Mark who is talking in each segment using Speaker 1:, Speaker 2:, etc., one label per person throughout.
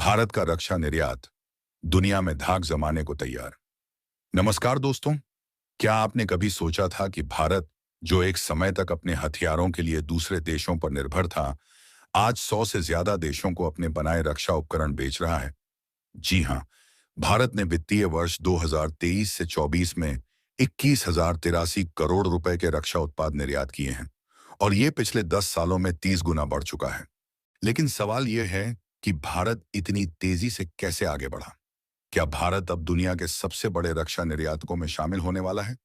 Speaker 1: भारत का रक्षा निर्यात दुनिया में धाक जमाने को तैयार। नमस्कार दोस्तों, क्या आपने कभी सोचा था कि भारत, जो एक समय तक अपने हथियारों के लिए दूसरे देशों पर निर्भर था, आज 100 से ज्यादा देशों को अपने बनाए रक्षा उपकरण बेच रहा है? जी हाँ, भारत ने वित्तीय वर्ष 2023 से 24 में 21,083 करोड़ रुपए के रक्षा उत्पाद निर्यात किए हैं और ये पिछले 10 सालों में 30 गुना बढ़ चुका है। लेकिन सवाल यह है कि भारत इतनी तेजी से कैसे आगे बढ़ा? क्या भारत अब दुनिया के सबसे बड़े रक्षा निर्यातकों में शामिल होने वाला है?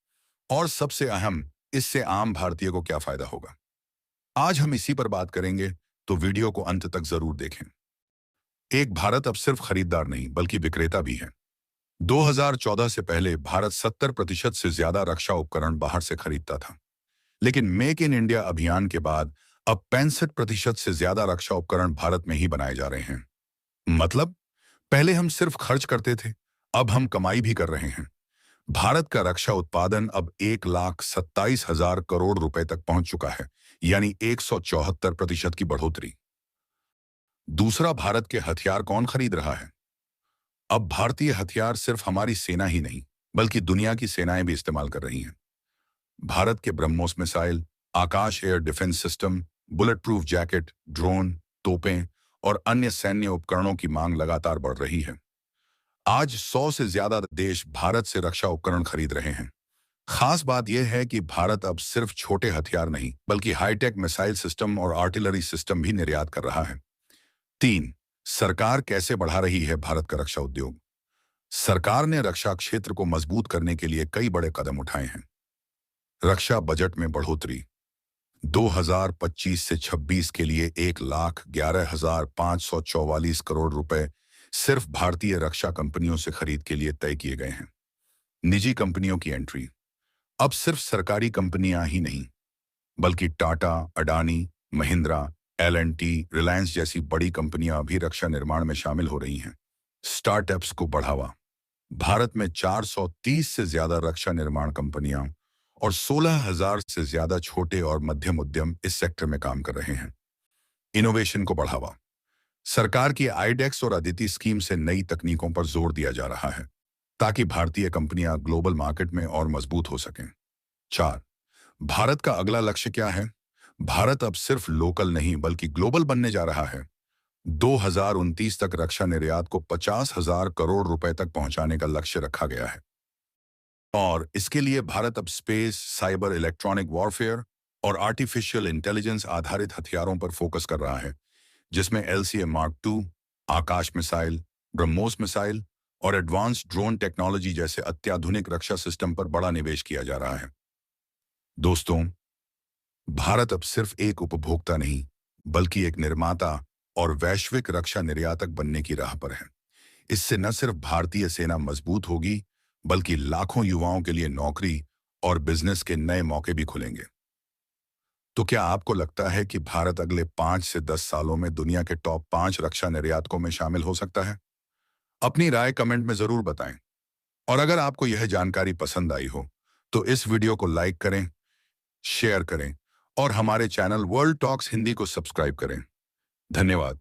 Speaker 1: और सबसे अहम, इससे आम भारतीय को क्या फायदा होगा? आज हम इसी पर बात करेंगे, तो वीडियो को अंत तक जरूर देखें। एक भारत अब सिर्फ खरीदार नहीं बल्कि विक्रेता भी है। 2014 से पहले भारत 70% से ज्यादा रक्षा उपकरण बाहर से खरीदता था। लेकिन मेक इन इंडिया अभियान के बाद अब 65% से ज्यादा रक्षा उपकरण भारत में ही बनाए जा रहे हैं। मतलब, पहले हम सिर्फ खर्च करते थे, अब हम कमाई भी कर रहे हैं। भारत का रक्षा उत्पादन अब 1,27,000 करोड़ रुपए तक पहुंच चुका है, यानी 174% की बढ़ोतरी। दूसरा, भारत के हथियार कौन खरीद रहा है? अब भारतीय हथियार सिर्फ हमारी सेना ही नहीं, बल्कि दुनिया की सेनाएं भी इस्तेमाल कर रही हैं। भारत के BrahMos missile, Akash air defence system, bullet proof jacket, drone, तोपें और अन्य सैन्य उपकरणों की मांग लगातार बढ़ रही है। आज 100 से ज्यादा देश भारत से रक्षा उपकरण खरीद रहे हैं। खास बात यह है कि भारत अब सिर्फ छोटे हथियार नहीं, बल्कि हाईटेक मिसाइल सिस्टम और आर्टिलरी सिस्टम भी निर्यात कर रहा है। 3. सरकार कैसे बढ़ा रही है भारत का रक्षा उद्योग? सरकार ने रक्षा क्षेत्र को मजबूत करने के लिए कई बड़े कदम उठाए हैं। रक्षा बजट में बढ़ोतरी, 2025 से 26 के लिए 1,11,544 करोड़ रुपए सिर्फ भारतीय रक्षा कंपनियों से खरीद के लिए तय किए गए हैं। निजी कंपनियों की एंट्री, अब सिर्फ सरकारी कंपनियां ही नहीं, बल्कि टाटा, अडानी, महिंद्रा, L&T, रिलायंस जैसी बड़ी कंपनियां भी रक्षा निर्माण में शामिल हो रही हैं। स्टार्टअप्स को बढ़ावा, भारत में 430 से ज्यादा रक्षा निर्माण कंपनियां और 16,000 से ज्यादा छोटे और मध्यम उद्यम इस सेक्टर में काम कर रहे हैं। इनोवेशन को बढ़ावा, सरकार की आईडेक्स और अदिति स्कीम से नई तकनीकों पर जोर दिया जा रहा है, ताकि भारतीय कंपनियां ग्लोबल मार्केट में और मजबूत हो सकें। 4. भारत का अगला लक्ष्य क्या है? भारत अब सिर्फ लोकल नहीं बल्कि ग्लोबल बनने जा रहा है। 2029 तक रक्षा निर्यात को 50,000 करोड़ रुपए तक पहुंचाने का लक्ष्य रखा गया है। और इसके लिए भारत अब स्पेस, साइबर, इलेक्ट्रॉनिक वॉरफेयर और आर्टिफिशियल इंटेलिजेंस आधारित हथियारों पर फोकस कर रहा है, जिसमें LCA Mark II, आकाश मिसाइल, ब्रह्मोस मिसाइल और एडवांस्ड ड्रोन टेक्नोलॉजी जैसे अत्याधुनिक रक्षा सिस्टम पर बड़ा निवेश किया जा रहा है। दोस्तों, भारत अब सिर्फ एक उपभोक्ता नहीं, बल्कि एक निर्माता और वैश्विक रक्षा निर्यातक बनने की राह पर है। इससे न सिर्फ भारतीय सेना मजबूत होगी, बल्कि लाखों युवाओं के लिए नौकरी और बिजनेस के नए मौके भी खुलेंगे। तो क्या आपको लगता है कि भारत अगले 5 से 10 सालों में दुनिया के टॉप 5 रक्षा निर्यातकों में शामिल हो सकता है? अपनी राय कमेंट में जरूर बताएं। और अगर आपको यह जानकारी पसंद आई हो, तो इस वीडियो को लाइक करें, शेयर करें और हमारे चैनल वर्ल्ड टॉक्स हिंदी को सब्सक्राइब करें। धन्यवाद।